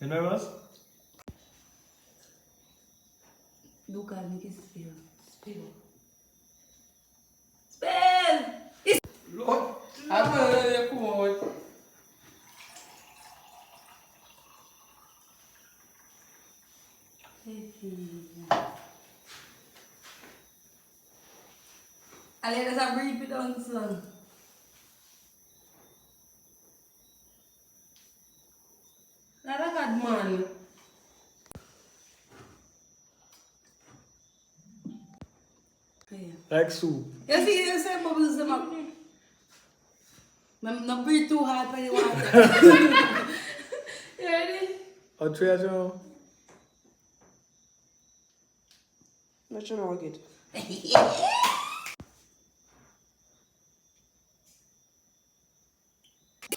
You nervous? Look at me, spill. Spill. Spill! Lord. Apa come on. Allez, laisse ça brille, puis dans le son. Nada kat man. Like soup. You see, you say bubbles them up. Not breathe too hard for the water. You ready? I'll try to. Not sure how good. Yeah.